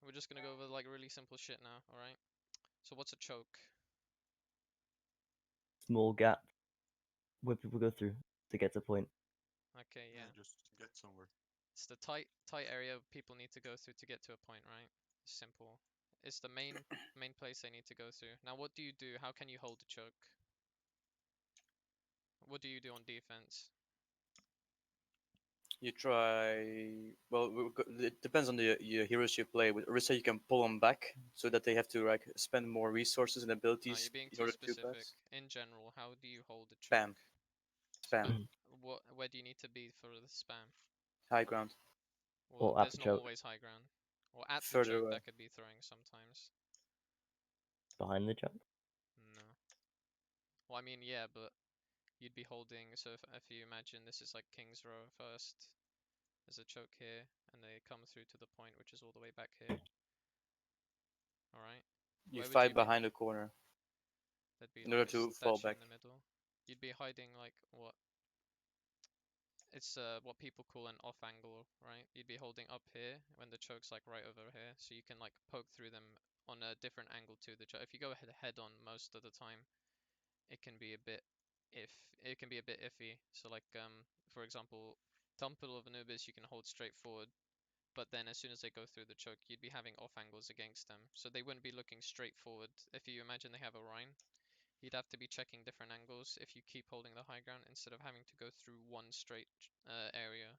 We're just gonna go over like really simple shit now, alright? So what's a choke? Small gap where people go through to get to point. Okay, Yeah, yeah. just to get somewhere. It's the tight area people need to go through to get to a point, right? Simple. It's the main place they need to go through. Now what do you do? How can you hold a choke? What do you do on defense? You try. Well, it depends on the your heroes you play. With Orisa, you can pull them back so that they have to like spend more resources and No, abilities you're being in too order to specific. pass. In general, how do you hold a choke? Spam, spam, But where do you need to be for the spam? high ground, Well, Or at there's the not choke. always high ground. Or at the further choke, away. that could be throwing sometimes. Behind the choke. No. Well, I mean, yeah, but you'd be holding. So if you imagine this is like King's Row first, there's a choke here, and they come through to the point, which is all the way back here. All right. You Where would you fight be? behind the corner There'd be in like order a to fall statue back. in the middle. You'd be hiding like what? It's what people call an off angle, right? You'd be holding up here when the choke's like right over here, so you can like poke through them on a different angle to the choke. If you go head on most of the time, it can be a bit it can be a bit iffy. So like for example, Temple of Anubis you can hold straight forward, but then as soon as they go through the choke, you'd be having off angles against them. So they wouldn't be looking straight forward. If you imagine they have a Rhine, you'd have to be checking different angles if you keep holding the high ground instead of having to go through one straight area.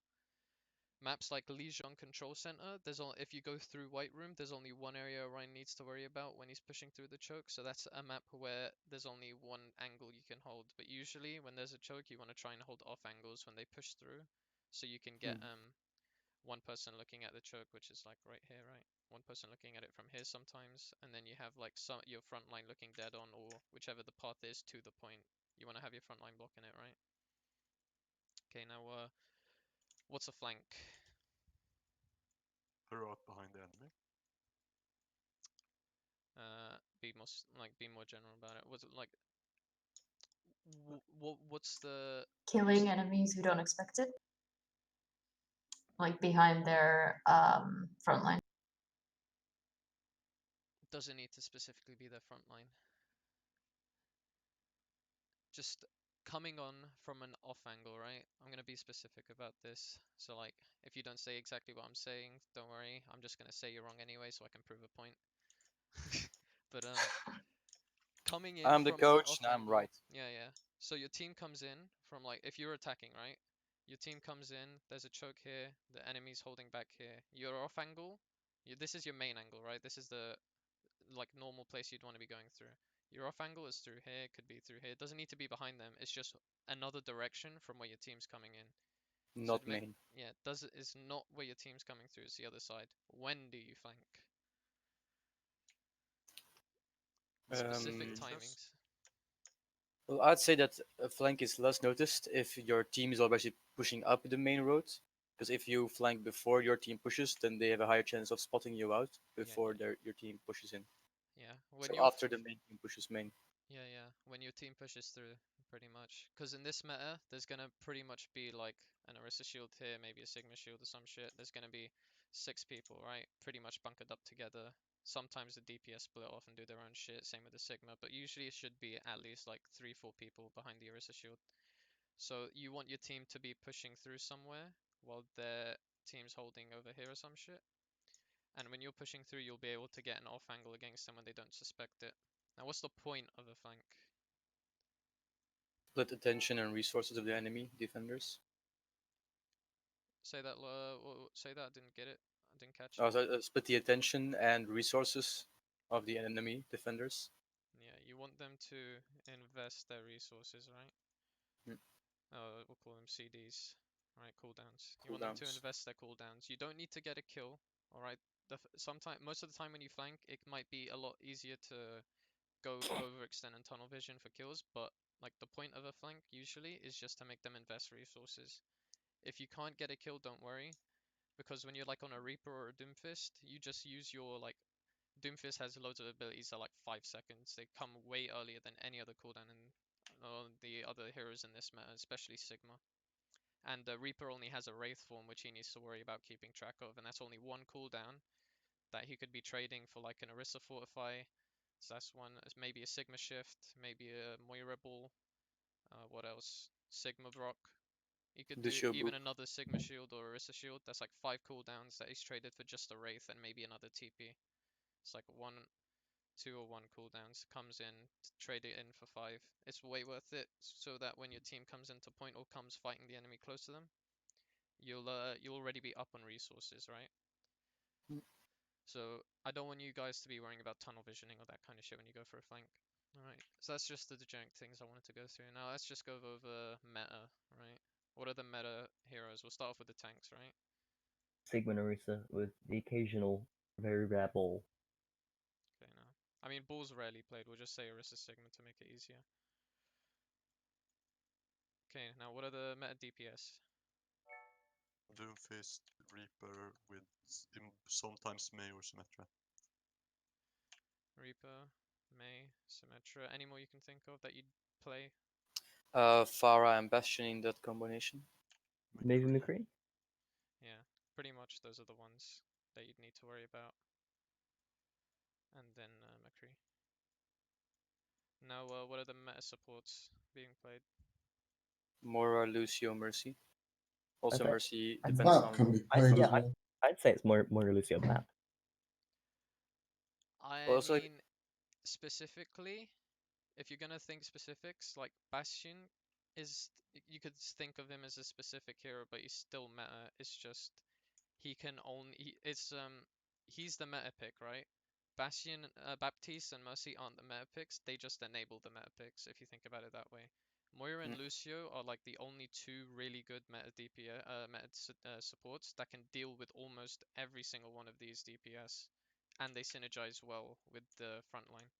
Maps like Legion Control Center, if you go through White Room, there's only one area Orion needs to worry about when he's pushing through the choke. So that's a map where there's only one angle you can hold. But usually when there's a choke, you want to try and hold off angles when they push through, so you can get one person looking at the choke, which is like right here, right? One person looking at it from here sometimes, and then you have like your front line looking dead on, or whichever the path is to the point. You want to have your front line blocking it, right? Okay, now what's a flank? Throw out behind the enemy. Be more general about it. Was it like what's the Killing enemies who don't expect it, like behind their front line. does it need to specifically be their front line? Just coming on from an off angle, right? I'm gonna be specific about this. So like, if you don't say exactly what I'm saying, don't worry. I'm just gonna say you're wrong anyway, so I can prove a point. But coming in I'm the from an coach, off and I'm angle, right. yeah. So your team comes in from like, if you're attacking, right? Your team comes in. There's a choke here. The enemy's holding back here. You're off angle. This is your main angle, right? This is the like normal place you'd want to be going through. Your off angle is through here, could be through here. It doesn't need to be behind them. It's just another direction from where your team's coming in. So Not main. yeah, does it is not where your team's coming through. It's the other side. When do you flank? Specific Um, timings. well, I'd say that a flank is less noticed if your team is already pushing up the main road. Because if you flank before your team pushes, then they have a higher chance of spotting you out Yeah, before your team pushes in. yeah. When So you're after the main team pushes main. yeah. When your team pushes through, pretty much. Because in this meta, there's gonna pretty much be like an Orisa shield here, maybe a Sigma shield or some shit. There's gonna be 6 people, right? Pretty much bunkered up together. Sometimes the DPS split off and do their own shit, same with the Sigma, but usually it should be at least like 3, 4 people behind the Orisa shield. So you want your team to be pushing through somewhere while their team's holding over here or some shit. And when you're pushing through, you'll be able to get an off angle against them when they don't suspect it. Now, what's the point of a flank? Split attention and resources of the enemy defenders. Say that. Say that. I didn't get it. I didn't catch Oh, it. so, split the attention and resources of the enemy defenders. Yeah, you want them to invest their resources, right? Mm. We'll call them CDs, right? Cooldowns. You want them to Cooldowns. invest their cooldowns. You don't need to get a kill, all right? Most of the time when you flank, it might be a lot easier to go overextend and tunnel vision for kills, but like the point of a flank usually is just to make them invest resources. If you can't get a kill, don't worry, because when you're like on a Reaper or a Doomfist, you just use your like Doomfist has loads of abilities that are like 5 seconds. They come way earlier than any other cooldown in the other heroes in this meta, especially Sigma. And Reaper only has a Wraith form, which he needs to worry about keeping track of, and that's only one cooldown. that he could be trading for like an Orisa Fortify. So that's one. Maybe a Sigma Shift, maybe a Moira Ball. What else? Sigma Brock. You could do Lucio even Boop. another Sigma Shield or Orisa Shield. That's like 5 cooldowns that he's traded for just a Wraith and maybe another TP. It's like 1, 2 or 1 cooldowns. Comes in, trade it in for 5. It's way worth it so that when your team comes into point or comes fighting the enemy close to them, you'll already be up on resources, right? Mm. So I don't want you guys to be worrying about tunnel visioning or that kind of shit when you go for a flank. Alright, so that's just the degenerate things I wanted to go through. Now let's just go over meta, right? What are the meta heroes? We'll start off with the tanks, right? Sigma and Orisa with the occasional very rare ball. Okay, now. I mean, Bull's rarely played. We'll just say Orisa Sigma to make it easier. Okay, now what are the meta DPS? Doomfist, Reaper with sometimes May or Symmetra. Reaper, May, Symmetra. Any more you can think of that you'd play? Pharah and Bastion in that combination. Maybe McCree? Yeah, pretty much those are the ones that you'd need to worry about. And then McCree. Now, what are the meta supports being played? Moira, Lucio, Mercy. Also, Okay. Mercy And depends Map on. can be I, played yeah, as well. I'd say it's more Lucio Map. I Also, mean, specifically, if you're gonna think specifics, like Bastion is, you could think of him as a specific hero, but he's still meta. It's just he can only, he's the meta pick, right? Bastion, Baptiste, and Mercy aren't the meta picks. They just enable the meta picks, if you think about it that way. Moira and Mm. Lucio are like the only 2 really good meta DPS, supports that can deal with almost every single one of these DPS, and they synergize well with the front line.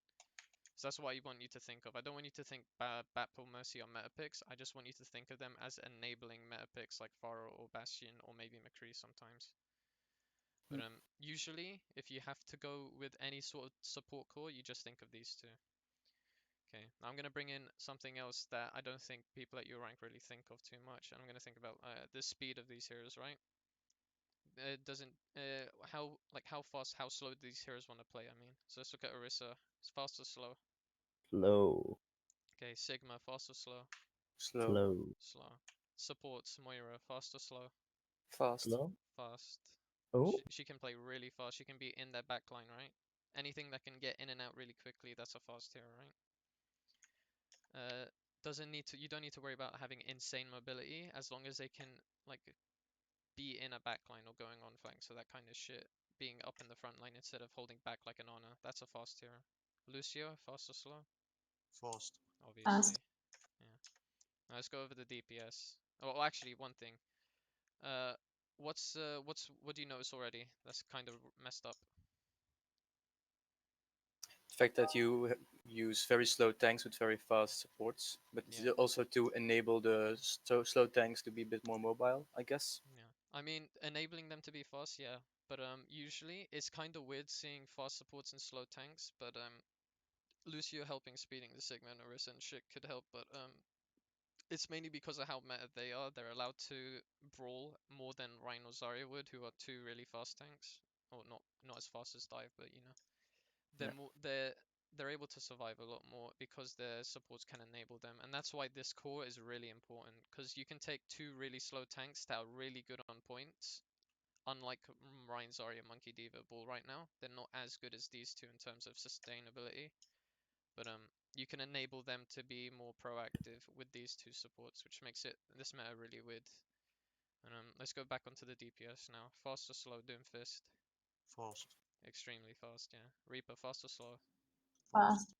So that's what I want you to think of. I don't want you to think Bap or Mercy are meta picks. I just want you to think of them as enabling meta picks like Pharah or Bastion or maybe McCree sometimes. But usually, if you have to go with any sort of support core, you just think of these 2. Okay, now I'm going to bring in something else that I don't think people at your rank really think of too much. And I'm going to think about the speed of these heroes, right? It doesn't, how fast, how slow do these heroes want to play, I mean. So let's look at Orisa. It's fast or slow? Slow. Okay, Sigma, fast or slow? Slow. Slow. Slow. Supports, Moira, fast or slow? Fast. Slow? Fast. Oh, She can play really fast. She can be in their backline, right? Anything that can get in and out really quickly, that's a fast hero, right? Doesn't need to. You don't need to worry about having insane mobility as long as they can like be in a backline or going on flank. So that kind of shit, being up in the front line instead of holding back like an honor. That's a fast hero. Lucio, fast or slow? Fast. Obviously. Yeah. Now let's go over the DPS. Oh, well, actually, one thing. Uh, what do you notice already? That's kind of messed up. The fact that you use very slow tanks with very fast supports, but Yeah. also to enable the slow tanks to be a bit more mobile, I guess. Yeah. I mean, enabling them to be fast, yeah. But usually it's kind of weird seeing fast supports and slow tanks. But Lucio helping speeding the Sigma and Orisa and shit could help. But it's mainly because of how meta they are. They're allowed to brawl more than Rhine or Zarya would, who are 2 really fast tanks. Or not as fast as Dive, but you know. They're Yeah. more they're able to survive a lot more because their supports can enable them, and that's why this core is really important, because you can take 2 really slow tanks that are really good on points, unlike Ryan Zarya, Monkey Diva, Bull right now. They're not as good as these 2 in terms of sustainability, but you can enable them to be more proactive with these 2 supports, which makes it this meta really weird. And let's go back onto the DPS now. Fast or slow, Doomfist? Fast. Extremely fast, yeah. Reaper, fast or slow? Fast.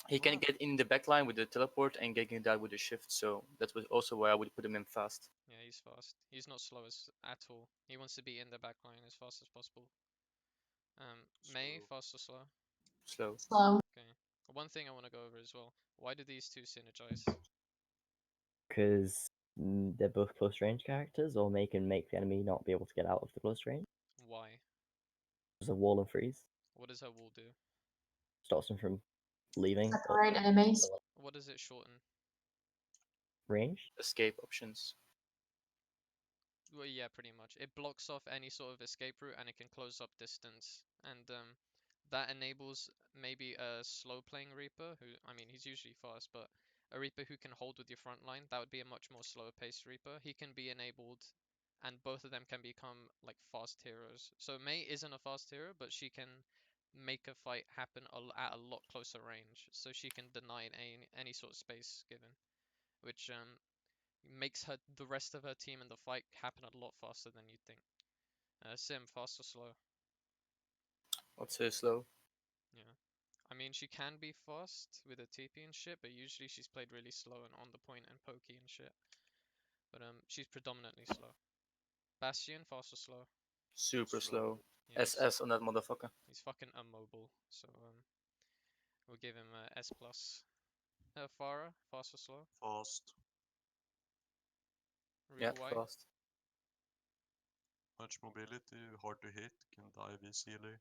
He can Wow. get in the backline with the teleport and getting that with the shift, so that was also why I would put him in fast. Yeah, he's fast. He's not slow at all. He wants to be in the back line as fast as possible. May, Slow. fast or slow? Slow. Slow. Okay. One thing I want to go over as well. Why do these 2 synergize? because they're both close range characters, or they can make the enemy not be able to get out of the close range. Why? There's a wall and freeze. What does her wall do? Stops them from leaving or Separate enemies. What does it shorten? range. Escape options. Well, yeah, pretty much. It blocks off any sort of escape route and it can close up distance. And that enables maybe a slow playing Reaper who, I mean, he's usually fast, but a Reaper who can hold with your front line, that would be a much more slower paced Reaper. He can be enabled and both of them can become like fast heroes. So Mei isn't a fast hero, but she can make a fight happen at a lot closer range. So she can deny any sort of space given, which makes the rest of her team and the fight happen a lot faster than you'd think. Sim, fast or slow? I'd say slow. Yeah. I mean, she can be fast with a TP and shit, but usually she's played really slow and on the point and pokey and shit. But she's predominantly slow. Bastion, fast or slow? Super slow. Yeah, SS on that motherfucker. he's fucking immobile. So we'll give him a S plus. Farah, fast or slow? Fast. Yeah, Reason why? fast. Much mobility, hard to hit, can dive easily.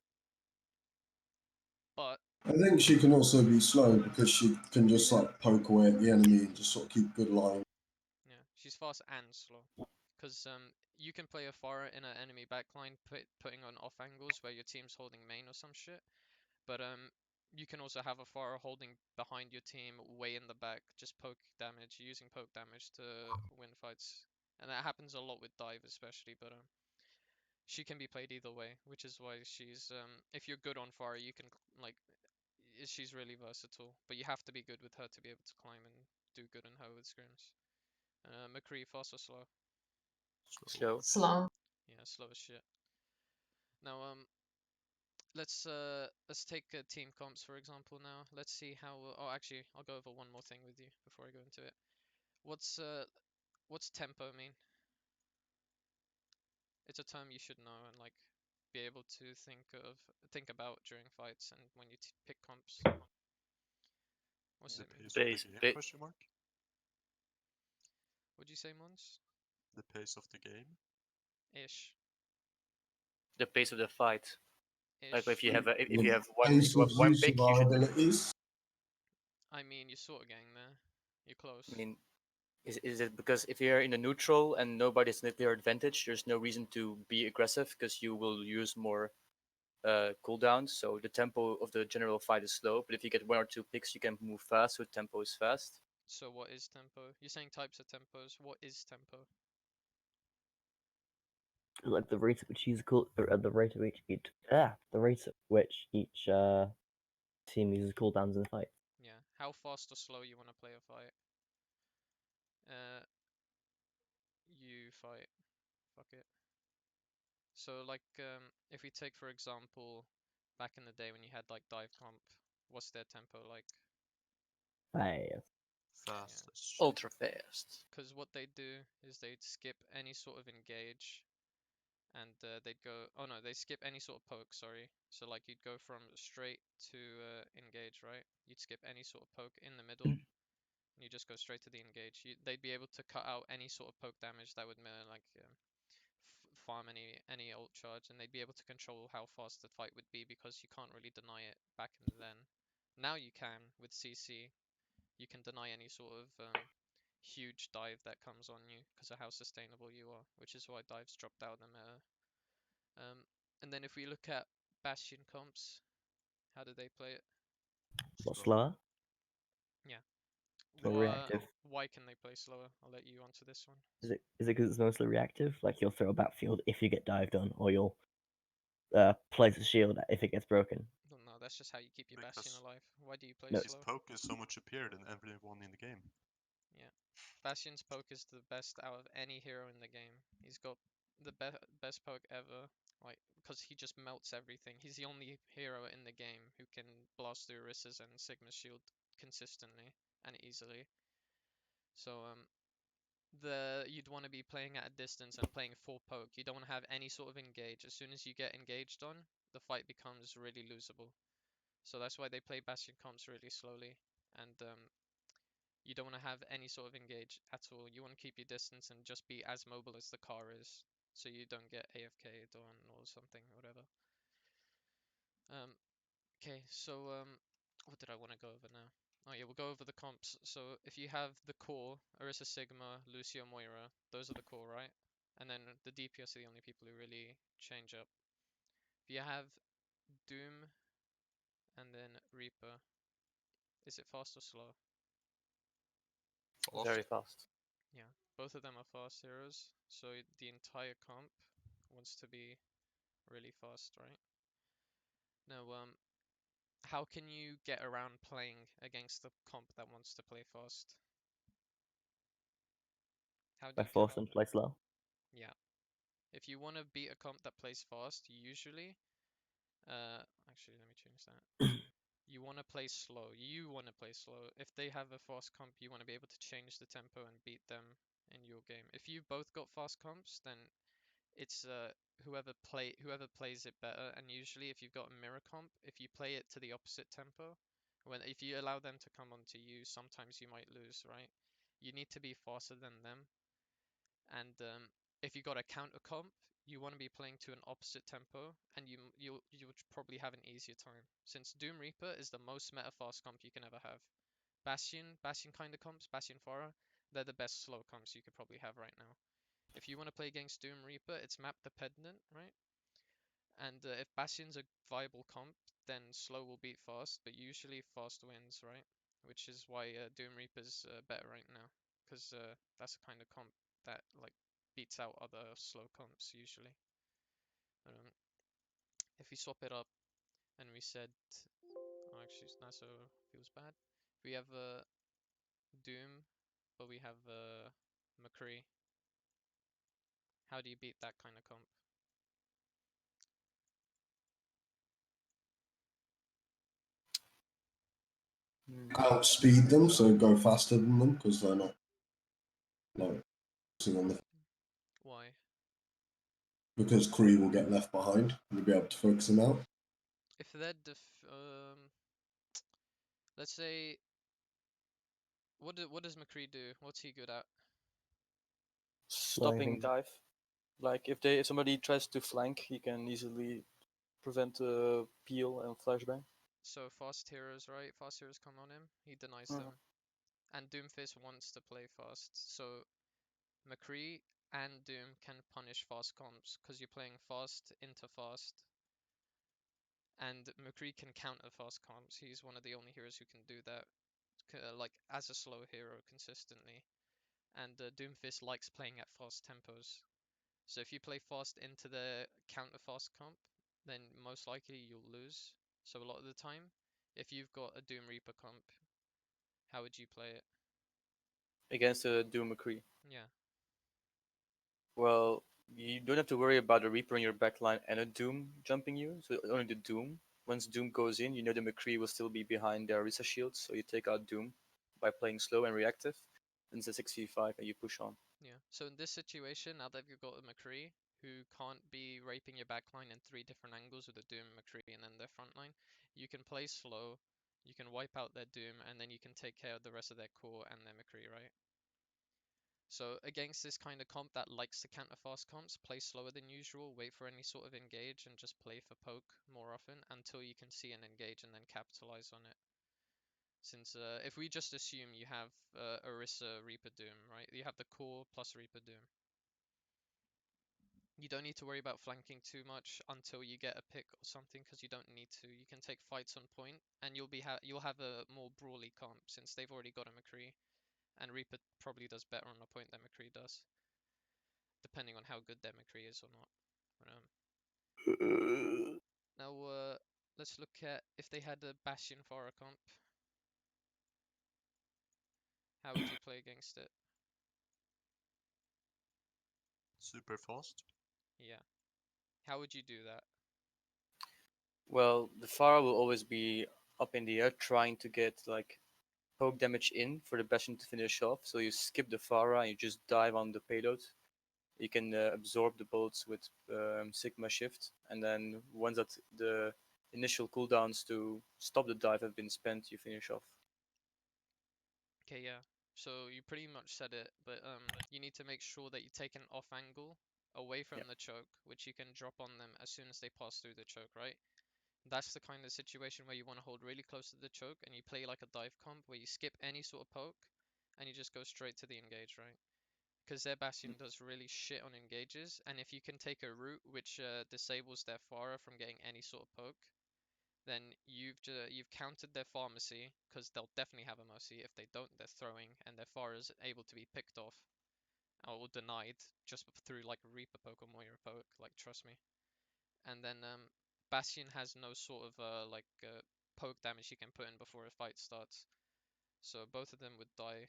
But I think she can also be slow because she can just like poke away at the enemy and just sort of keep good line. yeah, she's fast and slow. Because you can play a Farah in an enemy backline, putting on off angles where your team's holding main or some shit. But you can also have a Farah holding behind your team, way in the back, just poke damage, using poke damage to win fights. And that happens a lot with dive, especially. But she can be played either way, which is why she's if you're good on Farah, you can like she's really versatile. But you have to be good with her to be able to climb and do good on her with scrims. McCree, fast or slow? Slow. Slow. Yeah, slow as shit. Now let's take team comps for example now. Let's see how. Oh, actually, I'll go over one more thing with you before I go into it. What's tempo mean? It's a term you should know and like be able to think about during fights and when you pick comps. What's The it mean? pace of Pace, the game, pa- question mark? What'd you say, Mons? The pace of the game. Ish. The pace of the fight. Like if Ish. you have a, if The you have one pace of one use pick, of you our should. abilities. I mean, you're sort of getting there. You're close. I mean, is it because if you're in a neutral and nobody's in a clear advantage, there's no reason to be aggressive because you will use more cooldowns. So the tempo of the general fight is slow, but if you get one or two picks, you can move fast, so tempo is fast. So what is tempo? You're saying types of tempos. What is tempo? Like the rate at which he's cool, or the rate at which the rate at which each team uses cooldowns in the fight. Yeah. How fast or slow you want to play a fight? You fight. Fuck it. So like if we take for example back in the day when you had like dive comp, what's their tempo like? Fast. Fast as shit. Ultra fast. Because what they'd do is they'd skip any sort of engage and they'd go, oh no, they skip any sort of poke, sorry. So like you'd go from straight to engage, right? You'd skip any sort of poke in the middle and you just go straight to the engage. They'd be able to cut out any sort of poke damage that would like farm any ult charge, and they'd be able to control how fast the fight would be because you can't really deny it back in then. Now you can with CC. You can deny any sort of huge dive that comes on you because of how sustainable you are, which is why dives dropped out of the meta. And then if we look at Bastion comps, how do they play it? What, Slow. slower? Yeah. More reactive. Why can they play slower? I'll let you answer this one. Is it because it's mostly reactive? Like you'll throw a backfield if you get dived on, or you'll place a shield if it gets broken. No, that's just how you keep your Bastion Because alive. Why do you play No. his slow? poke is so much superior than everyone in the game. Yeah. Bastion's poke is the best out of any hero in the game. He's got the best poke ever, like because he just melts everything. He's the only hero in the game who can blast through Orissa's and Sigma's shield consistently and easily. So you'd want to be playing at a distance and playing full poke. You don't want to have any sort of engage. As soon as you get engaged on, the fight becomes really losable. So that's why they play Bastion comps really slowly, and you don't want to have any sort of engage at all. You want to keep your distance and just be as mobile as the car is, so you don't get AFK'd on or something, whatever. Okay, so what did I want to go over now? Oh yeah, we'll go over the comps. So if you have the core, Orisa Sigma, Lucio Moira, those are the core, right? And then the DPS are the only people who really change up. If you have Doom and then Reaper, is it fast or slow? Fast. Very fast. Yeah, both of them are fast heroes, so the entire comp wants to be really fast, right? Now, how can you get around playing against the comp that wants to play fast? How do By you get? force them to play slow. Yeah, if you want to beat a comp that plays fast, usually, actually, let me change that. You want to play slow. You want to play slow. If they have a fast comp, you want to be able to change the tempo and beat them in your game. If you've both got fast comps, then it's whoever plays it better. And usually, if you've got a mirror comp, if you play it to the opposite tempo, if you allow them to come onto you, sometimes you might lose, right? You need to be faster than them. And if you got a counter comp, you want to be playing to an opposite tempo, and you'll probably have an easier time. Since Doom Reaper is the most meta fast comp you can ever have. Bastion kind of comps, Bastion Pharah, they're the best slow comps you could probably have right now. If you want to play against Doom Reaper, it's map dependent, right? And if Bastion's a viable comp, then slow will beat fast, but usually fast wins, right? Which is why Doom Reaper's better right now, because that's the kind of comp that like beats out other slow comps usually. If we swap it up and we said, oh, actually, that's so feels bad. We have Doom, but we have McCree. How do you beat that kind of comp? Outspeed them, so go faster than them because they're not focusing on the. Why? Because Kree will get left behind. You'll be able to focus them out. If they're let's say, what does McCree do? What's he good at? Stopping things. dive. Like if somebody tries to flank, he can easily prevent a peel and flashbang. So fast heroes, right? Fast heroes come on him, he denies Mhm. them. And Doomfist wants to play fast. So McCree and Doom can punish fast comps because you're playing fast into fast. And McCree can counter fast comps. He's one of the only heroes who can do that, like as a slow hero consistently. And Doomfist likes playing at fast tempos. So if you play fast into the counter fast comp, then most likely you'll lose. So a lot of the time, if you've got a Doom Reaper comp, how would you play it? Against a Doom McCree. Yeah. Well, you don't have to worry about a Reaper in your backline and a Doom jumping you. So only the Doom. Once Doom goes in, you know the McCree will still be behind their Orisa shield. So you take out Doom by playing slow and reactive. And it's a 6v5 and you push on. Yeah. So in this situation, now that you've got a McCree who can't be raping your backline in 3 different angles with a Doom McCree and then their frontline, you can play slow, you can wipe out their Doom, and then you can take care of the rest of their core and their McCree, right? So against this kind of comp that likes to counter fast comps, play slower than usual, wait for any sort of engage, and just play for poke more often until you can see an engage and then capitalize on it. Since if we just assume you have Orisa Reaper Doom, right? You have the core plus Reaper Doom. You don't need to worry about flanking too much until you get a pick or something, because you don't need to. You can take fights on point, and you'll have a more brawly comp since they've already got a McCree, and Reaper probably does better on a point than McCree does, depending on how good their McCree is or not. Now let's look at if they had a Bastion Pharah comp. How would you play against it? Super fast. Yeah. How would you do that? Well, the Pharah will always be up in the air trying to get like poke damage in for the Bastion to finish off. So you skip the Pharah and you just dive on the payload. You can absorb the bullets with Sigma Shift, and then once that the initial cooldowns to stop the dive have been spent, you finish off. Okay, yeah. So you pretty much said it, but you need to make sure that you take an off angle away from Yep. the choke, which you can drop on them as soon as they pass through the choke, right? That's the kind of situation where you want to hold really close to the choke and you play like a dive comp where you skip any sort of poke and you just go straight to the engage, right? because their Bastion does really shit on engages, and if you can take a route which disables their Pharah from getting any sort of poke, then you've countered their pharmacy, because they'll definitely have a mercy. If they don't, they're throwing, and their Pharah is able to be picked off or denied just through like Reaper poke or Moira poke, like trust me. And then Bastion has no sort of poke damage he can put in before a fight starts. So both of them would die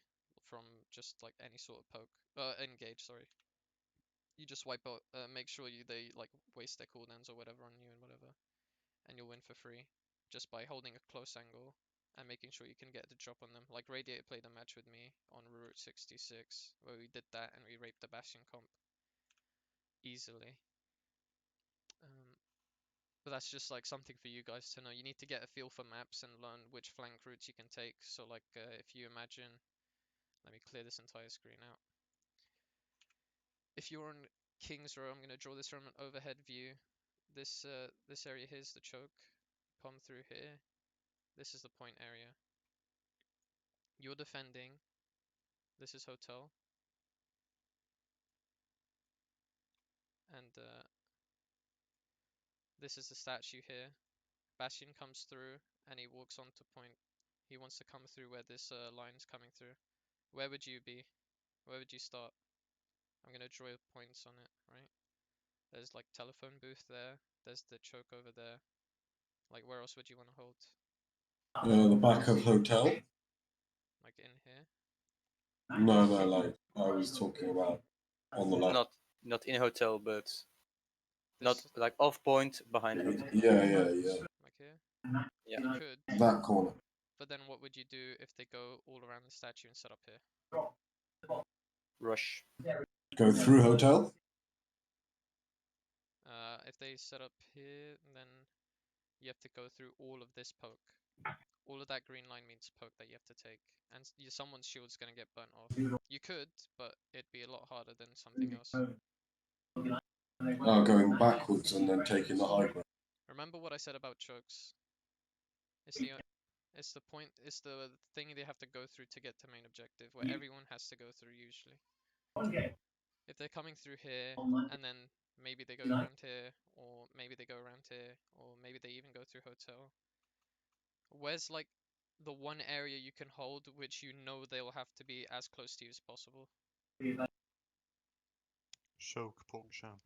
from just like any sort of poke. Engage, sorry. You just wipe out, make sure they like waste their cooldowns or whatever on you and whatever, and you'll win for free just by holding a close angle and making sure you can get the drop on them. Like Radiator played a match with me on Route 66 where we did that and we raped the Bastion comp easily. But that's just like something for you guys to know. You need to get a feel for maps and learn which flank routes you can take. So like if you imagine, let me clear this entire screen out. If you're on King's Row, I'm going to draw this from an overhead view. This area here is the choke. Come through here. This is the point area. You're defending. This is hotel. And this is the statue here. Bastion comes through and he walks onto point. He wants to come through where this line's coming through. Where would you be? Where would you start? I'm gonna draw points on it, right? There's like telephone booth there. There's the choke over there. Like where else would you want to hold? The back of hotel. Like in here? No, like I was talking about on the left. Not in hotel, but not This, like off point behind hotel. Yeah. like here? Yeah. You could, That corner. but then what would you do if they go all around the statue and set up here? Rush. Go through hotel. If they set up here, then you have to go through all of this poke. All of that green line means poke that you have to take, and someone's shield's gonna get burnt off. You could, but it'd be a lot harder than something else. Going backwards and then taking the high ground. Remember what I said about chokes? It's the point. It's the thing they have to go through to get to main objective, where everyone has to go through usually. If they're coming through here, and then maybe they go around here, or maybe they go around here, or maybe they even go through hotel. Where's like the one area you can hold which you know they'll have to be as close to you as possible? Choke PogChamp.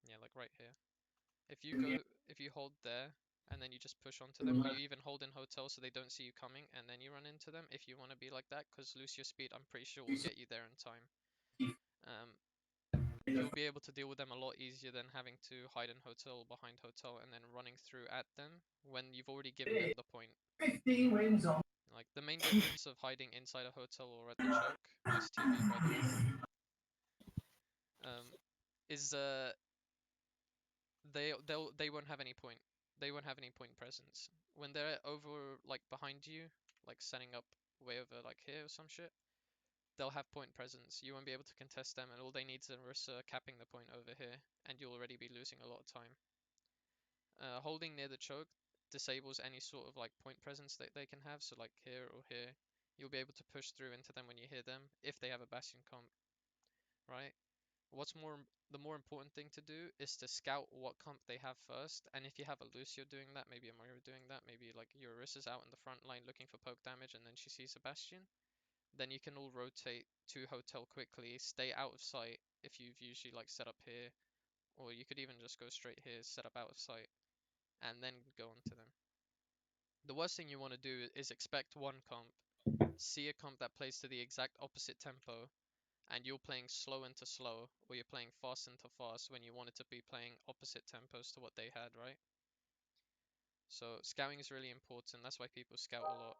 Yeah, like right here. If you hold there, and then you just push onto them, or you even hold in hotel so they don't see you coming, and then you run into them, if you want to be like that, because Lucio speed, I'm pretty sure will get you there in time. You'll be able to deal with them a lot easier than having to hide in hotel, behind hotel, and then running through at them when you've already given them the point. Like, the main difference of hiding inside a hotel or at the choke, nice TV by the way, is they won't have any point. They won't have any point presence. When they're over, like, behind you, like setting up way over like here or some shit, they'll have point presence. You won't be able to contest them, and all they need is Orisa capping the point over here, and you'll already be losing a lot of time. Holding near the choke disables any sort of like point presence that they can have, so like here or here, you'll be able to push through into them when you hear them, if they have a Bastion comp, right? The more important thing to do is to scout what comp they have first, and if you have a Lucio doing that, maybe a Moira doing that, maybe like your Orisa's out in the front line looking for poke damage, and then she sees a Bastion, then you can all rotate to hotel quickly, stay out of sight if you've usually like set up here, or you could even just go straight here, set up out of sight, and then go on to them. The worst thing you want to do is expect one comp, see a comp that plays to the exact opposite tempo, and you're playing slow into slow, or you're playing fast into fast when you wanted to be playing opposite tempos to what they had, right? So scouting is really important. That's why people scout a lot.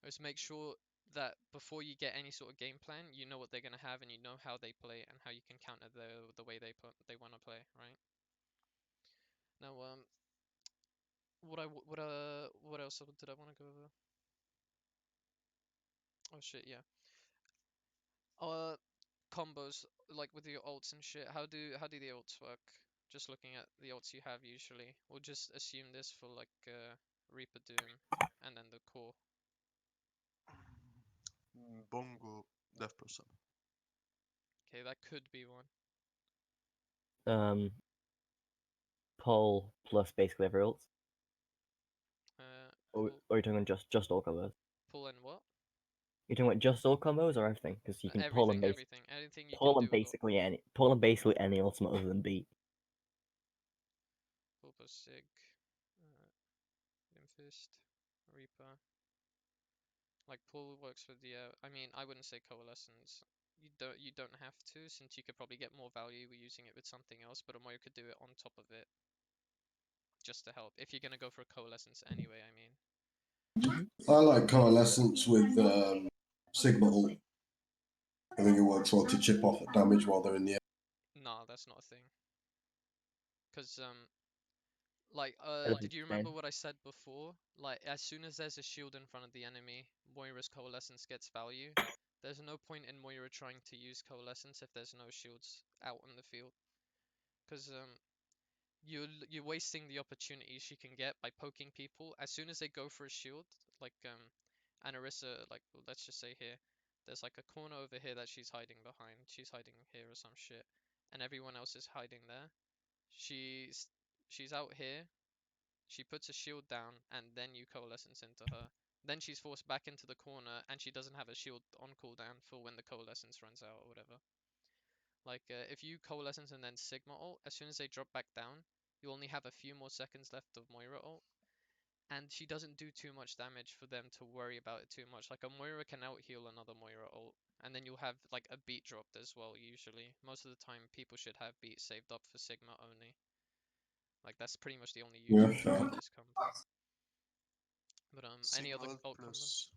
But, just make sure that before you get any sort of game plan, you know what they're gonna have and you know how they play and how you can counter the way they want to play, right? Now, what else did I want to go over? Oh shit, yeah. Combos like with your ults and shit. How do the ults work? Just looking at the ults you have usually. We'll just assume this for like Reaper Doom and then the core. Bongo Death Person. Okay, that could be one. Pull plus basically every ult. Or Pull, are you talking just all combos? pull and what? You're talking about just all combos or everything? Because you can pull and Everything. Anything you can do with ult. pull and basically any ultimate other than beat. Pull plus Sig. Fist, Reaper. Like pull works with the. I mean, I wouldn't say coalescence. You don't have to, since you could probably get more value using it with something else. But Omoyo could do it on top of it, just to help. If you're gonna go for coalescence anyway, I mean. I like coalescence with Sigma ult. I think it works well to chip off at damage while they're in the air. Nah, that's not a thing. Cause like Better than did you remember what I said before? Like as soon as there's a shield in front of the enemy, Moira's coalescence gets value. There's no point in Moira trying to use coalescence if there's no shields out on the field. Cause you're wasting the opportunities she can get by poking people. As soon as they go for a shield, like Anarissa, like let's just say here, there's like a corner over here that she's hiding behind. She's hiding here or some shit, and everyone else is hiding there. She's out here. She puts a shield down, and then you coalescence into her. Then she's forced back into the corner, and she doesn't have a shield on cooldown for when the coalescence runs out or whatever. Like, if you coalescence and then Sigma ult, as soon as they drop back down, you only have a few more seconds left of Moira ult. And she doesn't do too much damage for them to worry about it too much. Like, a Moira can out heal another Moira ult. And then you'll have, like, a beat dropped as well, usually. Most of the time, people should have beat saved up for Sigma only. Like, that's pretty much the only use Yeah, you can fair. get this comp. But, any other ult combos?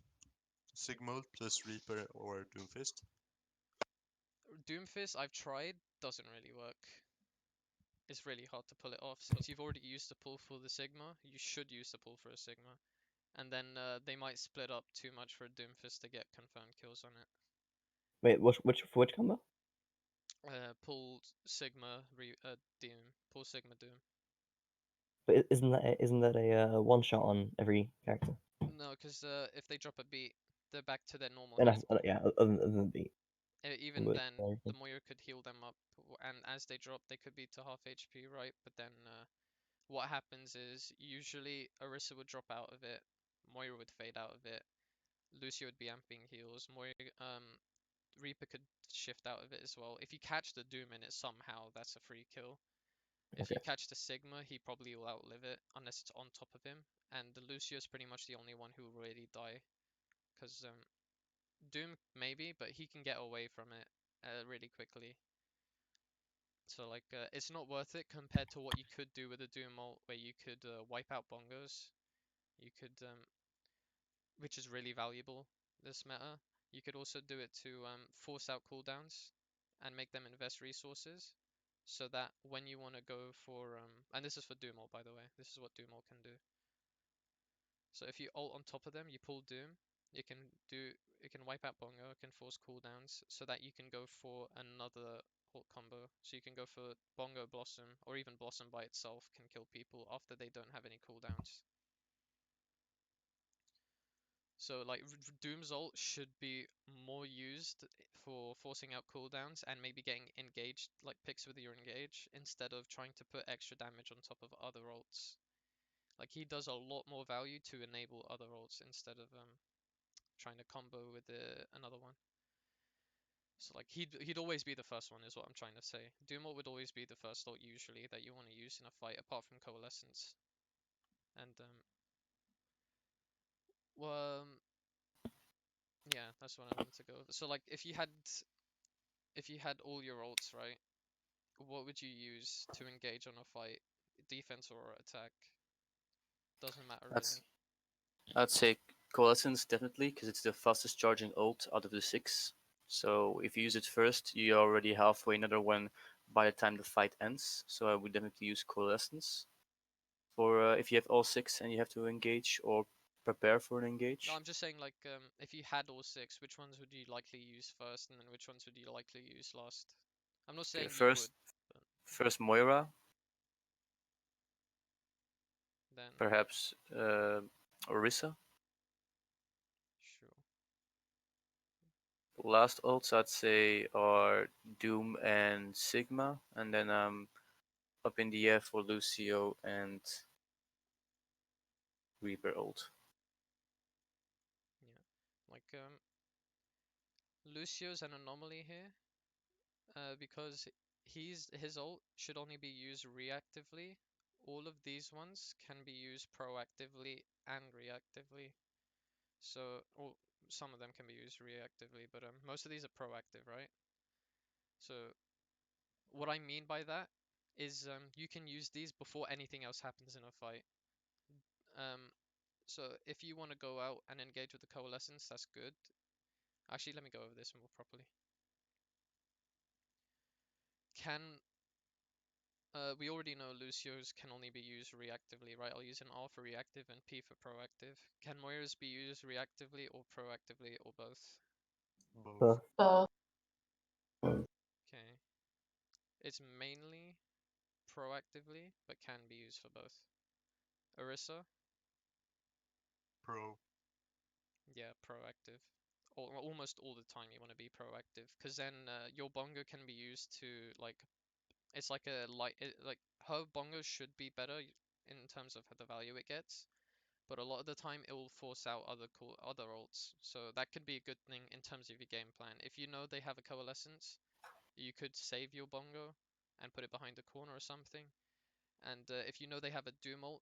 Sigma ult plus Reaper or Doomfist. Doomfist, I've tried, doesn't really work. It's really hard to pull it off. Since you've already used the pull for the Sigma, you should use the pull for a Sigma. And then they might split up too much for a Doomfist to get confirmed kills on it. Wait, which combo? Pull Sigma, Doom. Pull Sigma, Doom. But isn't that a one shot on every character? No, because if they drop a beat, they're back to their normal And health pool. yeah, other than beat. Even With then, everything. the Moira could heal them up, and as they drop, they could be to half HP, right? But then what happens is usually Orisa would drop out of it, Moira would fade out of it, Lucio would be amping heals, Reaper could shift out of it as well. If you catch the Doom in it somehow, that's a free kill. If Okay. you catch the Sigma, he probably will outlive it, unless it's on top of him. And the Lucio's pretty much the only one who will really die. Because Doom, maybe, but he can get away from it really quickly. So, like, it's not worth it compared to what you could do with a Doom ult, where you could wipe out bongos. You could, which is really valuable this meta. You could also do it to force out cooldowns and make them invest resources, so that when you want to go for and this is for Doom ult, by the way. This is what Doom ult can do. So if you ult on top of them, you pull Doom. It can wipe out Bongo. It can force cooldowns, so that you can go for another ult combo. So you can go for Bongo Blossom, or even Blossom by itself can kill people after they don't have any cooldowns. So like Doom's ult should be more used for forcing out cooldowns and maybe getting engaged, like picks with your engage, instead of trying to put extra damage on top of other ults. Like he does a lot more value to enable other ults instead of trying to combo with another one. So like he'd always be the first one is what I'm trying to say. Doom ult would always be the first ult usually that you want to use in a fight, apart from coalescence. And well, yeah, that's what I wanted to go. So like if you had all your ults, right, what would you use to engage on a fight? Defense or attack? Doesn't matter really. I'd say Coalescence definitely, because it's the fastest charging ult out of the 6. So if you use it first, you're already halfway another one by the time the fight ends. So I would definitely use Coalescence for if you have all 6 and you have to engage or prepare for an engage. No, I'm just saying like if you had all 6, which ones would you likely use first, and then which ones would you likely use last? I'm not saying Okay, you would, but first Moira, then perhaps Orisa. sure. last ults I'd say are Doom and Sigma, and then up in the air for Lucio and Reaper ult. Yeah, like Lucio's an anomaly here, because his ult should only be used reactively. All of these ones can be used proactively and reactively. So, or some of them can be used reactively, but most of these are proactive, right? So, what I mean by that is you can use these before anything else happens in a fight. Um, so if you want to go out and engage with the coalescence, that's good. Actually, let me go over this more properly. Can we already know Lucio's can only be used reactively, right? I'll use an R for reactive and P for proactive. Can Moira's be used reactively or proactively or both? Both. Both. Okay. It's mainly proactively, but can be used for both. Orisa? Pro. Yeah, proactive. Almost all the time you want to be proactive, because then your bongo can be used to like, it's like a like her bongo should be better in terms of the value it gets, but a lot of the time it will force out other ults. So that could be a good thing in terms of your game plan. If you know they have a coalescence, you could save your bongo and put it behind a corner or something. And if you know they have a doom ult,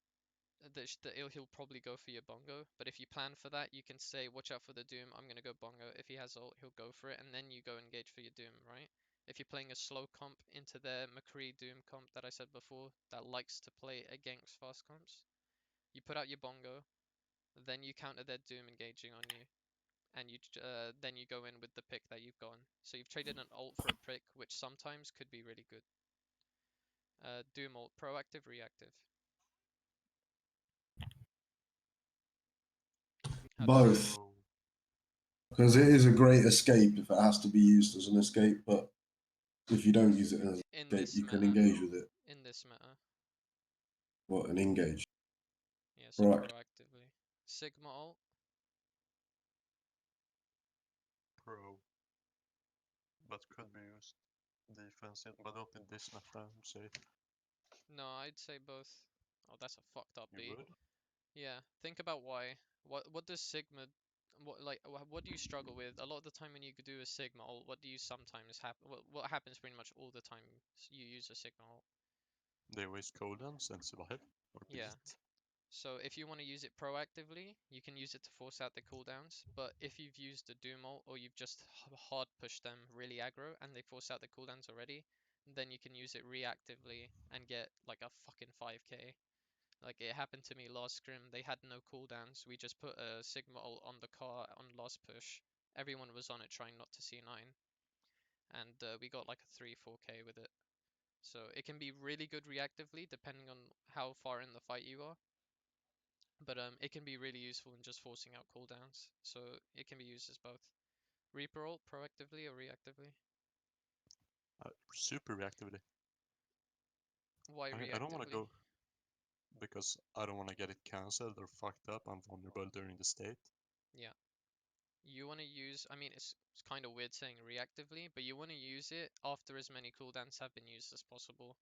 he'll probably go for your bongo. But if you plan for that, you can say, watch out for the doom, I'm gonna go bongo. If he has ult, he'll go for it, and then you go engage for your doom, right? If you're playing a slow comp into their McCree doom comp that I said before, that likes to play against fast comps, you put out your bongo, then you counter their doom engaging on you, and then you go in with the pick that you've gotten. So you've traded an ult for a pick, which sometimes could be really good. Doom ult, proactive, reactive. How do you feel? Both, Pro. because it is a great escape if it has to be used as an escape. But if you don't use it as an In escape, this you can meta. engage with it. In this meta. What an engage. Yeah, so Right. proactively. Sigma ult? Pro. But could be used defensive, but not in this meta, I would say. No, I'd say both. Oh, that's a fucked up You B. would? Yeah, think about why. What does Sigma what do you struggle with? A lot of the time when you do a Sigma ult, what do you sometimes happen? What happens pretty much all the time you use a Sigma ult? They waste cooldowns and survive. Or Yeah. beat. So if you want to use it proactively, you can use it to force out the cooldowns. But if you've used a Doom ult or you've just hard pushed them really aggro and they force out the cooldowns already, then you can use it reactively and get like a fucking 5k. Like it happened to me last scrim. They had no cooldowns. We just put a Sigma ult on the car on last push. Everyone was on it trying not to C9, and we got like a 3-4k with it. So it can be really good reactively depending on how far in the fight you are. But it can be really useful in just forcing out cooldowns. So it can be used as both. Reaper ult proactively or reactively? Super reactively. Why I don't want to reactively? go because I don't want to get it cancelled or fucked up. I'm vulnerable during the state. Yeah. You want to use, I mean, it's kind of weird saying reactively, but you want to use it after as many cooldowns have been used as possible.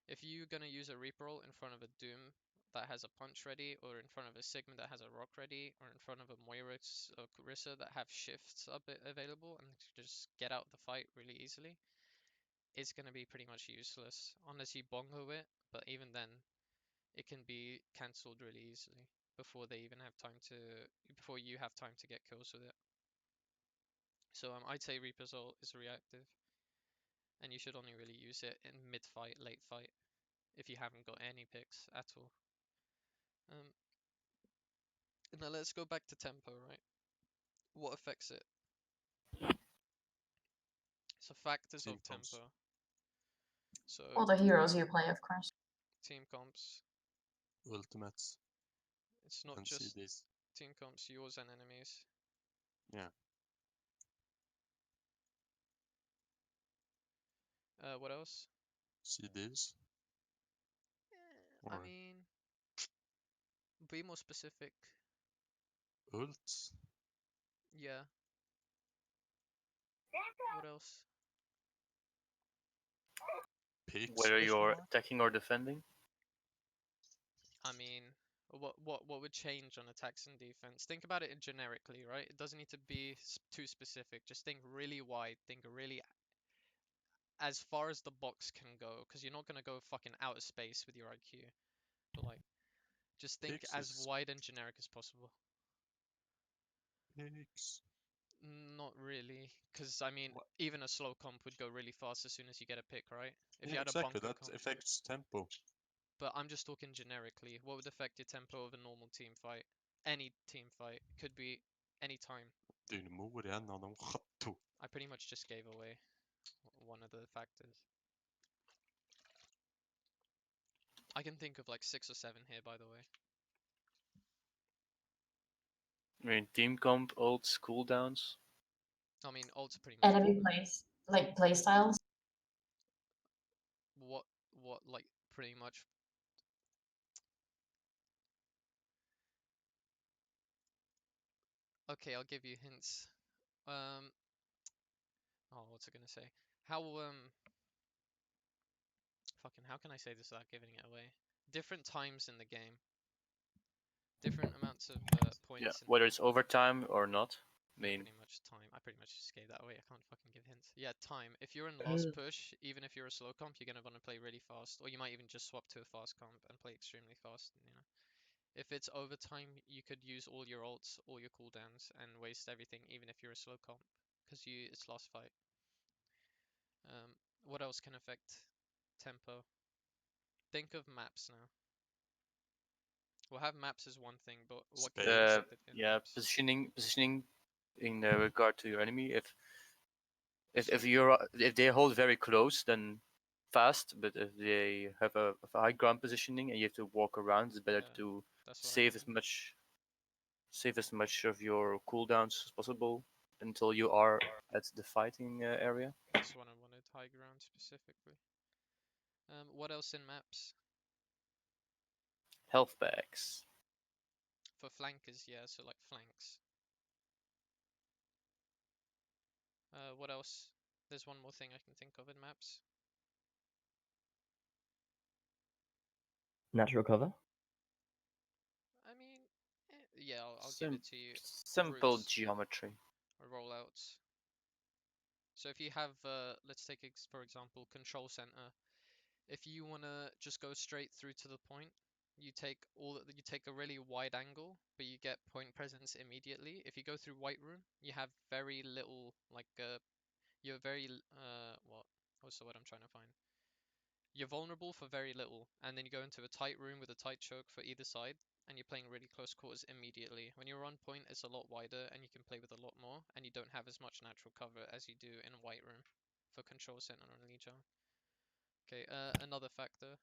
If you're going to use a Reaper ult in front of a Doom that has a punch ready, or in front of a Sigma that has a rock ready, or in front of a Moira or Karissa that have shifts available and just get out the fight really easily, it's going to be pretty much useless unless you bongo it, but even then, it can be cancelled really easily before they even have time to, before you have time to get kills with it. So I'd say Reaper's ult is reactive, and you should only really use it in mid-fight, late fight, if you haven't got any picks at all. Um, Now let's go back to tempo, right? What affects it? So factors Team of comps. tempo. So All the heroes you play, of course. team comps. Ultimates It's not and just CDs. team comps, yours and enemies. Yeah. What else? CDs. I Or mean, be more specific. ults. Yeah. What else? Peaks, Whether question you're mark? attacking or defending. I mean, what would change on attacks and defense? Think about it generically, right? It doesn't need to be too specific. Just think really wide. Think really as far as the box can go, because you're not gonna go fucking outer space with your IQ. But like, just think Peaks as is wide and generic as possible. peaks. Not really, because I mean, What? even a slow comp would go really fast as soon as you get a pick, right? If you Yeah, had a exactly. bunker That comp. affects tempo. But I'm just talking generically. What would affect your tempo of a normal team fight? Any team fight. Could be any time. Dynamo igen av de sjutton. I pretty much just gave away one of the factors. I can think of like 6 or 7 here, by the way. I mean, team comp, ults, cooldowns. I mean, ults are pretty much Enemy cool. plays, like play styles. What, like, pretty much. Okay, I'll give you hints. Oh, what's I gonna say? How, fucking, how can I say this without giving it away? Different times in the game. Different amounts of points. Yeah, whether it's overtime or not. I mean, Pretty much time. I pretty much just gave that away. I can't fucking give hints. Yeah, time. If you're in last push, even if you're a slow comp, you're gonna want to play really fast, or you might even just swap to a fast comp and play extremely fast. You know, if it's overtime, you could use all your ults, all your cooldowns, and waste everything, even if you're a slow comp, because it's last fight. What else can affect tempo? Think of maps now. We'll have maps as one thing, but what can be Space. affected in yeah, maps? positioning in regard to your enemy. If they hold very close, then fast. But if they have a high ground positioning and you have to walk around, it's better Yeah, to that's what I save as mean. much of your cooldowns as possible until you are at the fighting area. That's what I wanted. High ground specifically. What else in maps? Health packs. For flankers, yeah, so like flanks. What else? There's one more thing I can think of in maps. Natural cover. I mean, yeah, I'll give it to you. Simple Routes geometry. or rollouts. So if you have, let's take for example, control center. If you wanna just go straight through to the point, you take a really wide angle, but you get point presence immediately. If you go through White Room, you have very little, like, you're very, what's the word I'm trying to find? You're vulnerable for very little, and then you go into a tight room with a tight choke for either side, and you're playing really close quarters immediately. When you're on point, it's a lot wider, and you can play with a lot more, and you don't have as much natural cover as you do in a White Room for control center and Legion. Okay, another factor.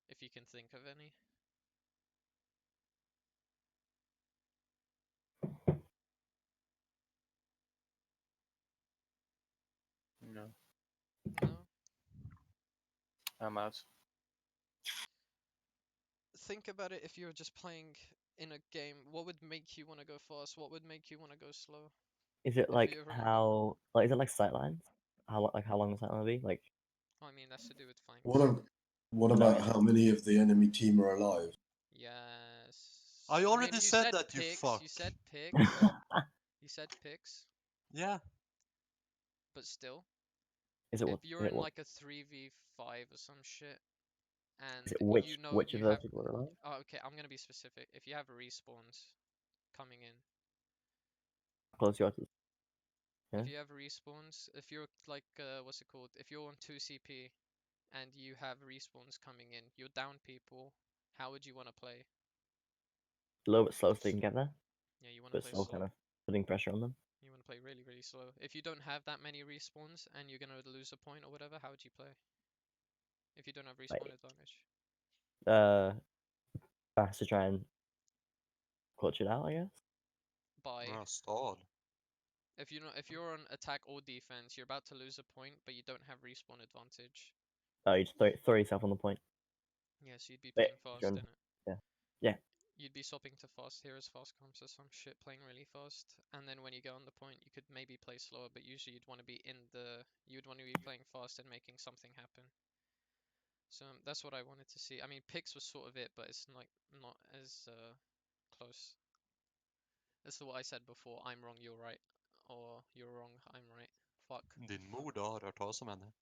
If you can think of any. No, No? I'm out. Think about it if you're just playing in a game. What would make you want to go fast? What would make you want to go slow? Is it If like you ever in a game. how like is it like sightlines? How long the sightline will be? Like I mean, that's to do with What, flanks. what No, about it- how many of the enemy team are alive? Yes. I mean, already you said said that, you picks. fuck. You said picks. You said picks. Yeah. But still, is it if what you're is it in what like a 3v5 or some shit, is and it you know which of you those have. people are alive? Oh, okay, I'm gonna be specific. If you have respawns coming in, Close your eyes. Yeah. if you have respawns, if you're like, what's it called? If you're on 2 CP and you have respawns coming in, you're down people. How would you want to play? A little bit slow so they can get there, Yeah, you want to but play still slow. kind of putting pressure on them. You want to play really, really slow. If you don't have that many respawns and you're gonna lose a point or whatever, how would you play? If you don't have respawn Like advantage. uh fast to try and clutch it out, I guess. By Stall. if you're on attack or defense, you're about to lose a point, but you don't have respawn advantage. Oh, you just throw yourself on the point. Yeah, so you'd be But playing if you're fast on- in it. yeah. Yeah. You'd be swapping to fast here as fast comps or some shit, playing really fast, and then when you go on the point, you could maybe play slower, but usually you'd want to be you'd want to be playing fast and making something happen. So that's what I wanted to see. I mean, picks was sort of it, but it's like not as close. That's what I said before. I'm wrong, you're right, or you're wrong, I'm right. Fuck. Din mor har hört talas om henne.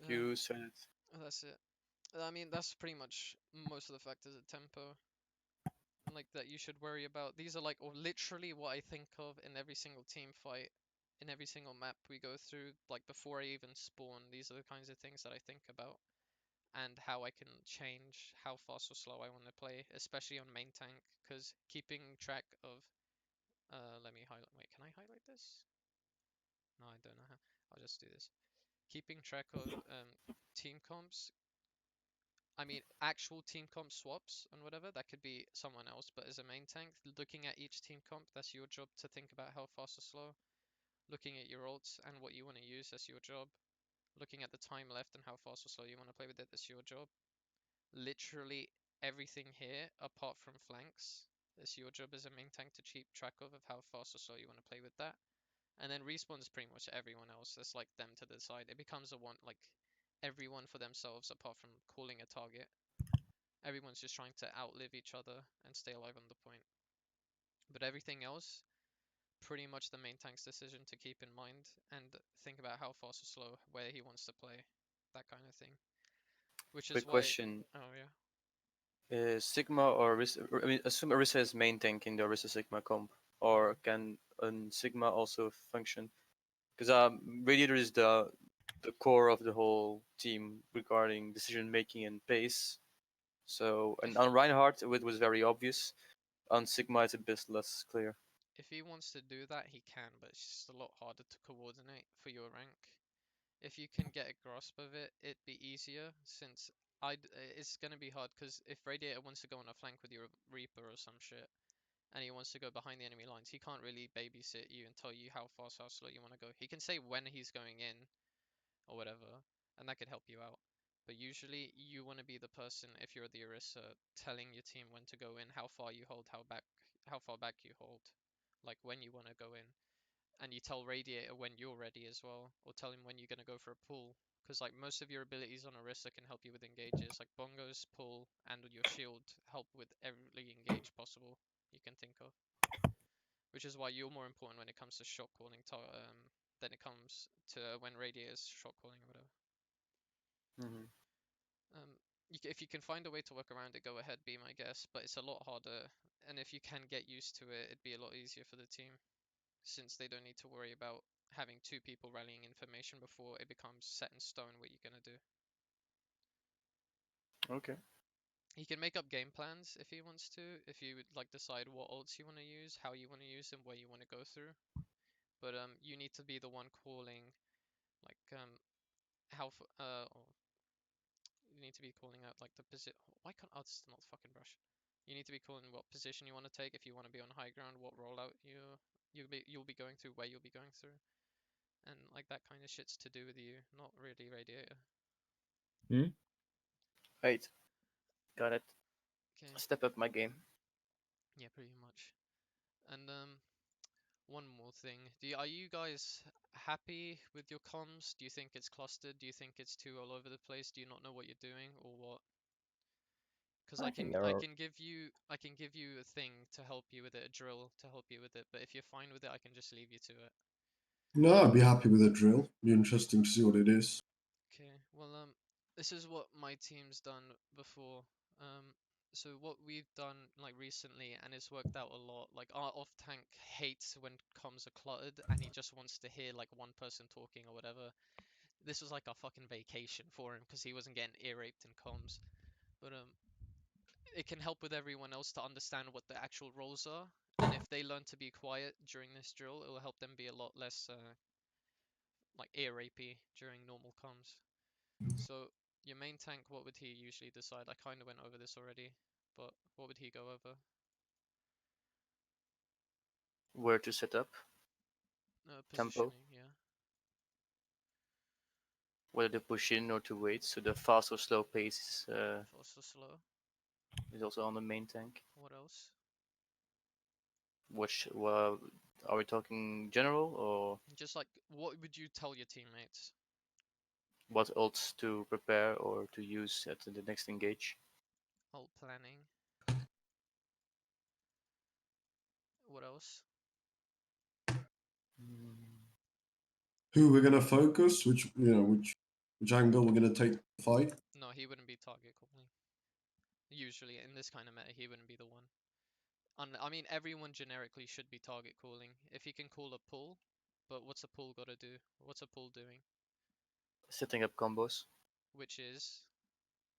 You said it. That's it. I mean, that's pretty much most of the factors at tempo, like that you should worry about. These are like, or literally what I think of in every single team fight, in every single map we go through. Like before I even spawn, these are the kinds of things that I think about, and how I can change how fast or slow I want to play, especially on main tank, because keeping track of. Let me highlight. Wait, can I highlight this? No, I don't know how. I'll just do this. Keeping track of team comps. I mean, actual team comp swaps and whatever, that could be someone else, but as a main tank, looking at each team comp, that's your job to think about how fast or slow. Looking at your ults and what you want to use, that's your job. Looking at the time left and how fast or slow you want to play with it, that's your job. Literally everything here, apart from flanks, it's your job as a main tank to keep track of how fast or slow you want to play with that. And then respawn is pretty much everyone else. That's like them to decide. It becomes a one, like everyone for themselves, apart from calling a target. Everyone's just trying to outlive each other and stay alive on the point. But everything else, pretty much the main tank's decision to keep in mind and think about how fast or slow, where he wants to play, that kind of thing. Which is Quick why. question. Oh yeah. Sigma or Orisa, I mean, assume Orisa is main tank in the Orisa Sigma comp, or can Sigma also function? Because Radiator is the core of the whole team regarding decision making and pace. So, and on Reinhardt, it was very obvious. On Sigma, it's a bit less clear. If he wants to do that, he can, but it's just a lot harder to coordinate for your rank. If you can get a grasp of it, it'd be easier since it's gonna be hard because if Radiator wants to go on a flank with your Reaper or some shit, and he wants to go behind the enemy lines, he can't really babysit you and tell you how fast, how slow you want to go. He can say when he's going in or whatever, and that could help you out. But usually, you want to be the person, if you're the Orisa, telling your team when to go in, how far you hold, how far back you hold, like when you want to go in, and you tell Radiator when you're ready as well, or tell him when you're gonna go for a pull. Because like most of your abilities on Orisa can help you with engages, like bongos, pull, and with your shield help with every engage possible you can think of. Which is why you're more important when it comes to shot calling than it comes to when Radiator's shot calling or whatever. Mm-hmm. If you can find a way to work around it, go ahead, be my guest. But it's a lot harder, and if you can get used to it, it'd be a lot easier for the team, since they don't need to worry about having two people rallying information before it becomes set in stone what you're gonna do. Okay. He can make up game plans if he wants to, if you would like decide what ults you want to use, how you want to use them, where you want to go through. But you need to be the one calling, like how or you need to be calling out like the position. Why can't oh, this is not fucking brush. You need to be calling what position you want to take if you want to be on high ground, what rollout you'll be going through, where you'll be going through, and like that kind of shit's to do with you, not really Radiator. Right. Got it. Okay, Step up my game. yeah, pretty much. And one more thing. Are you guys happy with your comms? Do you think it's clustered? Do you think it's too all over the place? Do you not know what you're doing or what? Because I think I can give you a thing to help you with it, a drill to help you with it. But if you're fine with it, I can just leave you to it. No, I'd be happy with a drill. Be interesting to see what it is. Okay. Well, this is what my team's done before. So what we've done like recently, and it's worked out a lot. Like our off tank hates when comms are cluttered, and he just wants to hear like one person talking or whatever. This was like a fucking vacation for him because he wasn't getting ear raped in comms. But it can help with everyone else to understand what the actual roles are, and if they learn to be quiet during this drill, it will help them be a lot less like ear rapey during normal comms. So your main tank, what would he usually decide? I kind of went over this already, but what would he go over? Where to set up, tempo, Positioning, yeah. whether to push in or to wait. So the fast or slow pace is Fast or slow? Is also on the main tank. What else? Which are we talking general or Just like, what would you tell your teammates? what ults to prepare or to use at the next engage? Ult planning. What else? Who we're gonna focus? Which angle we're gonna take the fight? No, he wouldn't be target calling. Usually, in this kind of meta, he wouldn't be the one. I mean, everyone generically should be target calling. If he can call a pull, but what's a pull gotta do? What's a pull doing? Setting up combos, Which is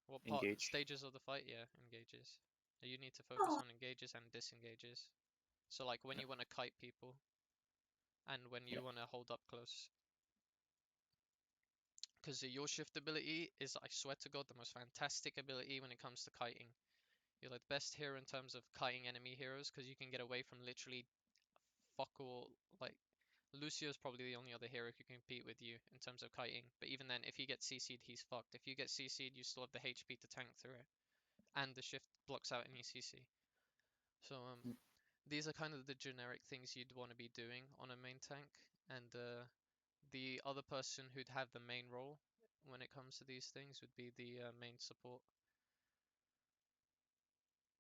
what part engage. stages of the fight? Yeah, engages. You need to focus Oh. on engages and disengages. So like when you want to kite people, and when you want to hold up close. Because your shift ability is, I swear to God, the most fantastic ability when it comes to kiting. You're like the best hero in terms of kiting enemy heroes because you can get away from literally fuck all. Like Lucio's probably the only other hero who can compete with you in terms of kiting. But even then, if he gets CC'd, he's fucked. If you get CC'd, you still have the HP to tank through it, and the shift blocks out any CC. So these are kind of the generic things you'd want to be doing on a main tank, and the other person who'd have the main role when it comes to these things would be the main support.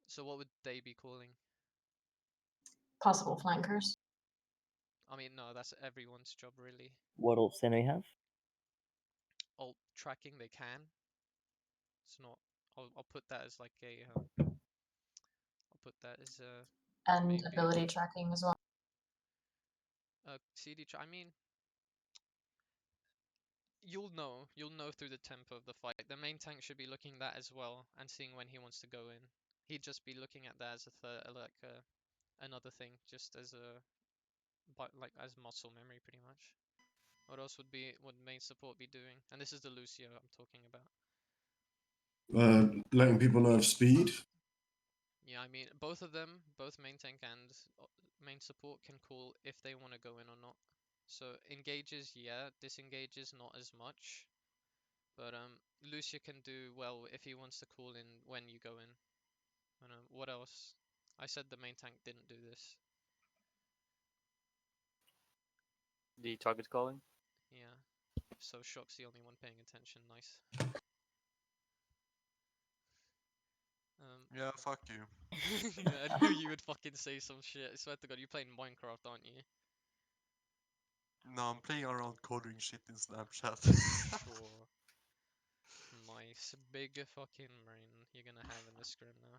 So what would they be calling? Possible flankers. I mean, no, that's everyone's job really. What ults then we have? Alt tracking, they can. It's not. I'll put that as like a. I'll put that as a And maybe. ability tracking as well. CD. I mean, you'll know through the tempo of the fight. The main tank should be looking that as well and seeing when he wants to go in. He'd just be looking at that as a another thing, just as a like as muscle memory pretty much. What else would main support be doing? And this is the Lucio I'm talking about. Letting people know of speed. Yeah, I mean both of them, both main tank and main support can call if they want to go in or not. So engages, yeah, disengages not as much. But Lucio can do well if he wants to call in when you go in. And what else? I said the main tank didn't do this. The target calling. Yeah. So Shock's the only one paying attention. Nice. Yeah, fuck you. Yeah, I knew you would fucking say some shit. I swear to God, you playing Minecraft, aren't you? No, I'm playing around coding shit in Snapchat. Sure. Nice. Big fucking brain you're gonna have in the scrim now.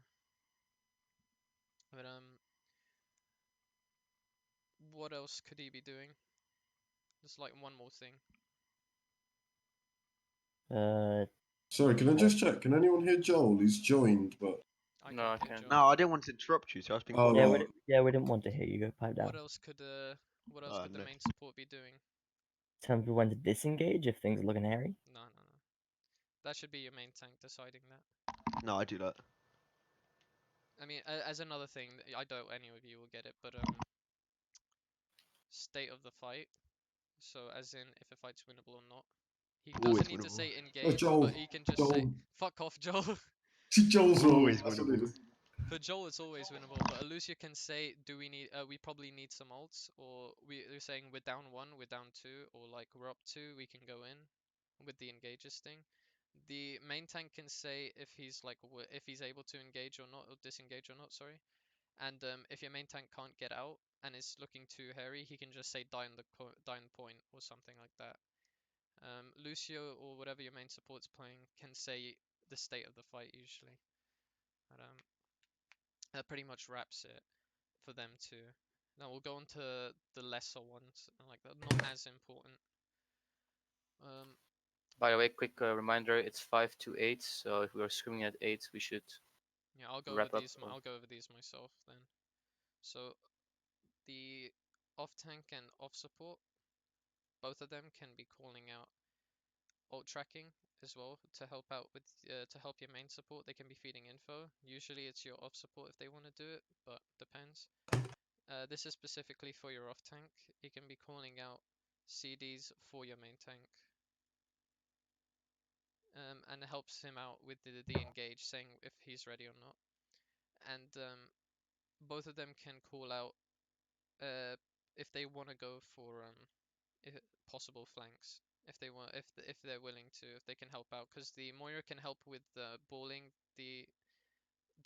But what else could he be doing? Just like one more thing. Sorry, can I just check? Can anyone hear Joel? He's joined, but I No, I can't hear can't. Joel. No, I didn't want to interrupt you, so I was being Oh, quiet. right. We didn't want to hear you. Go pipe down. What else could the no. main support be doing? Tell me when to disengage if things are looking hairy. No. That should be your main tank deciding that. No, I do that. I mean, as another thing, I doubt any of you will get it, but state of the fight. So as in if a fight's winnable or not. He Always doesn't need to winnable. say Oh, engage, Joel. but he can just say Joel. fuck off, Joel. Joel's wrong. Always That's what it winnable. is. For Joel, it's always winnable, but Alucia can say, "Do we need? We probably need some ults," or we're saying we're down one, we're down two, or like we're up two, we can go in with the engages thing. The main tank can say if he's like if he's able to engage or not, or disengage or not. Sorry. And if your main tank can't get out and is looking too hairy, he can just say die in the point or something like that. Lucio or whatever your main support's playing can say the state of the fight usually. But, that pretty much wraps it for them too. Now we'll go on to the lesser ones, like they're not as important. By the way, quick reminder: it's 5 to 8. So if we are screaming at 8, we should. Yeah, I'll go over Wrap up. these. I'll go over these myself then. So the off tank and off support, both of them can be calling out ult tracking as well to help out with to help your main support. They can be feeding info. Usually it's your off support if they want to do it, but depends. This is specifically for your off tank. You can be calling out CDs for your main tank. and it helps him out with the engage, saying if he's ready or not. And both of them can call out if they want to go for possible flanks. If they want, if they're willing to, if they can help out, because the Moira can help with balling the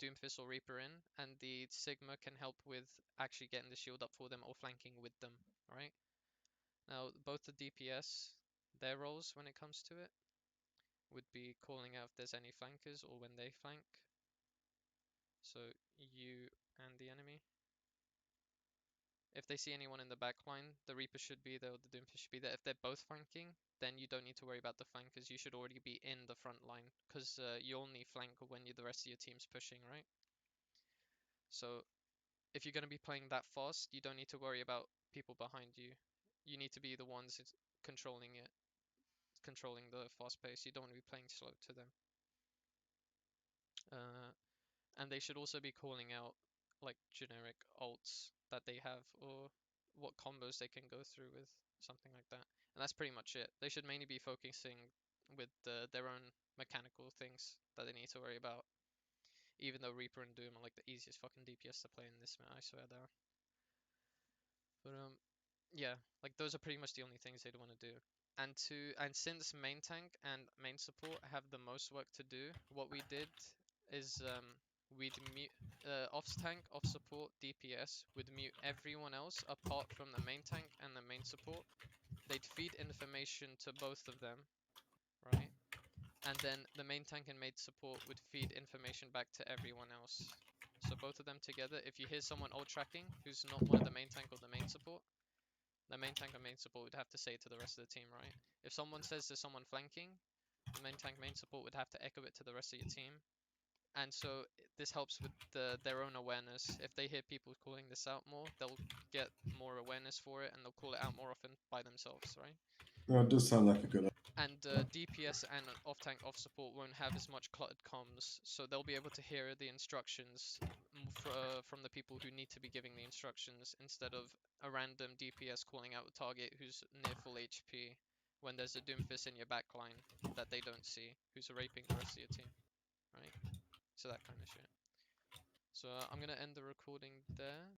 Doomfist or Reaper in, and the Sigma can help with actually getting the shield up for them or flanking with them, right? Now, both the DPS, their roles when it comes to it, would be calling out if there's any flankers or when they flank. So, you and the enemy. If they see anyone in the back line, the Reaper should be there or the Doomfist should be there. If they're both flanking, then you don't need to worry about the flankers. You should already be in the front line, because you only flank when the rest of your team's pushing, right? So, if you're going to be playing that fast, you don't need to worry about people behind you. You need to be the ones controlling it, controlling the fast pace. You don't want to be playing slow to them. And they should also be calling out like generic ults that they have or what combos they can go through with, something like that. And that's pretty much it. They should mainly be focusing with their own mechanical things that they need to worry about. Even though Reaper and Doom are like the easiest fucking DPS to play in this map, I swear they are. But yeah, like those are pretty much the only things they'd want to do. And since main tank and main support have the most work to do, what we did is we'd mute off tank, off support, DPS would mute everyone else apart from the main tank and the main support. They'd feed information to both of them, right? And then the main tank and main support would feed information back to everyone else. So both of them together, if you hear someone ult tracking who's not one of the main tank or the main support, the main tank and main support would have to say it to the rest of the team, right? If someone says there's someone flanking, the main tank, main support would have to echo it to the rest of your team. And so this helps with their own awareness. If they hear people calling this out more, they'll get more awareness for it and they'll call it out more often by themselves, right? No, it does sound like a good. And DPS and off tank, off support won't have as much cluttered comms, so they'll be able to hear the instructions from the people who need to be giving the instructions instead of a random DPS calling out a target who's near full HP when there's a Doomfist in your back line that they don't see, who's raping the rest of your team, right? So that kind of shit. So I'm gonna end the recording there.